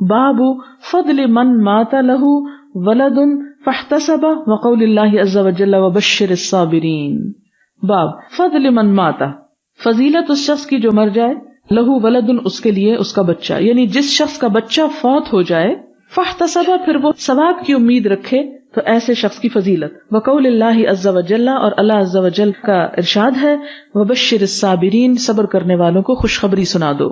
باب فضل من مات له ولد فاحتسب وقول اللہ عز وجل وبشر الصابرین. باب فضل من مات، فضیلت اس شخص کی جو مر جائے، لہو ولد اس کے لیے اس کا بچہ، یعنی جس شخص کا بچہ فوت ہو جائے، فاحتسب پھر وہ ثواب کی امید رکھے، تو ایسے شخص کی فضیلت. وقول اللہ عز وجل، اور اللہ عز وجل کا ارشاد ہے، وبشر الصابرین، صبر کرنے والوں کو خوشخبری سنا دو.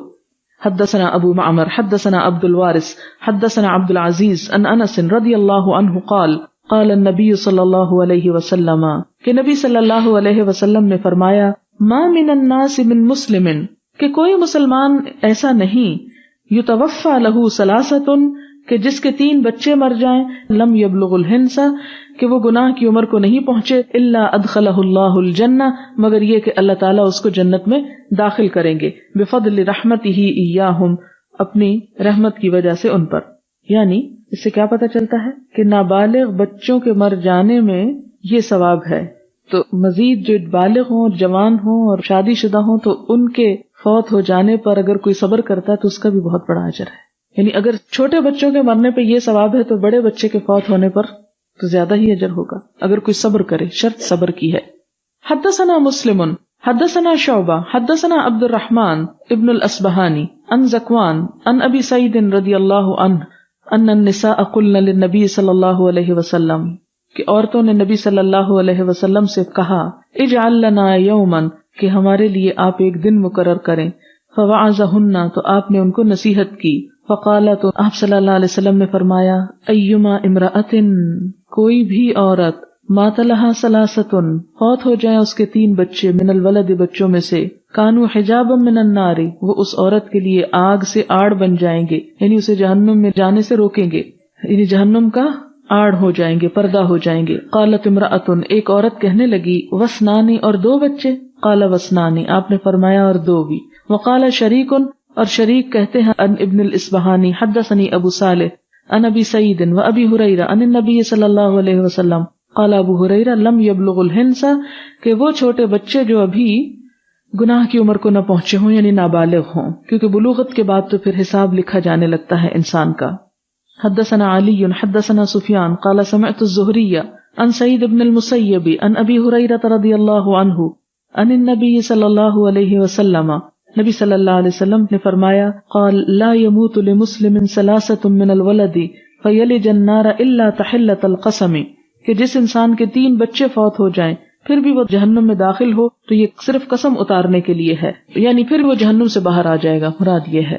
حدثنا ابو معمر حدثنا عبد الوارث حدثنا عبد العزیز عن انس رضی اللہ عنہ قال قال النبی صلی اللہ علیہ وسلم، کہ نبی صلی اللہ علیہ وسلم نے فرمایا، ما من الناس من مسلم، کہ کوئی مسلمان ایسا نہیں، یتوفى له ثلاثۃ، کہ جس کے 3 بچے مر جائیں، لم یبلغ الحنس، کہ وہ گناہ کی عمر کو نہیں پہنچے، الا ادخلہ اللہ الجنہ، مگر یہ کہ اللہ تعالیٰ اس کو جنت میں داخل کریں گے، بفضل رحمتہ ایاہم، اپنی رحمت کی وجہ سے ان پر. یعنی اس سے کیا پتہ چلتا ہے کہ نابالغ بچوں کے مر جانے میں یہ ثواب ہے، تو مزید جو بالغ ہوں، جوان ہوں اور شادی شدہ ہوں، تو ان کے فوت ہو جانے پر اگر کوئی صبر کرتا ہے تو اس کا بھی بہت بڑا اجر ہے. یعنی اگر چھوٹے بچوں کے مرنے پہ یہ ثواب ہے تو بڑے بچے کے فوت ہونے پر تو زیادہ ہی اجر ہوگا اگر کوئی صبر کرے، شرط صبر کی ہے. حدثنا مسلم حدثنا شعبہ حدثنا عبد الرحمن ابن الاسبہانی عن ذکوان عن ابی سعید رضی اللہ عنہ ان النساء قلن للنبی صلی اللہ علیہ وسلم، کہ عورتوں نے نبی صلی اللہ علیہ وسلم سے کہا، اجعل لنا یوما، کہ ہمارے لیے آپ ایک دن مقرر کریں. فوعظہن، تو آپ نے ان کو نصیحت کی. فقال، تو آپ صلی اللہ علیہ وسلم نے فرمایا، ایما امرأۃ، کوئی بھی عورت، مات لہا ثلاثۃ، فوت ہو جائیں اس کے 3 بچے، من الولد، بچوں میں سے، کانوا حجابا من النار، وہ اس عورت کے لیے آگ سے آڑ بن جائیں گے، یعنی اسے جہنم میں جانے سے روکیں گے، یعنی جہنم کا آڑ ہو جائیں گے، پردہ ہو جائیں گے. قالت امرأۃ، ایک عورت کہنے لگی، وسنانی، اور 2 بچے. قال وسنانی، آپ نے فرمایا اور 2 بھی. وقال شریک، اور شریک کہتے ہیں، ان ابن الاسبہانی حدثنی ابو صالح ان ابی سعید و ابی ہریرہ ان النبی صلی اللہ علیہ وسلم قال. ابو ہریرہ، لم یبلغ الحنس، کہ وہ چھوٹے بچے جو ابھی گناہ کی عمر کو نہ پہنچے ہوں، یعنی نابالغ ہوں، کیونکہ بلوغت کے بعد تو پھر حساب لکھا جانے لگتا ہے انسان کا. حدثنا علی حدثنا سفیان قال سمعت الزہری عن سعید بن المسیب عن ابی ہریرہ رضی اللہ عنہ عن النبی صلی اللہ علیہ وسلم، نبی صلی اللہ علیہ وسلم نے فرمایا، قال لا يموت لمسلم ثلاثۃ من الولد فیلج النار الا تحلۃ القسم، کہ جس انسان کے 3 بچے فوت ہو جائیں پھر بھی وہ جہنم میں داخل ہو تو یہ صرف قسم اتارنے کے لیے ہے، یعنی پھر وہ جہنم سے باہر آ جائے گا، مراد یہ ہے.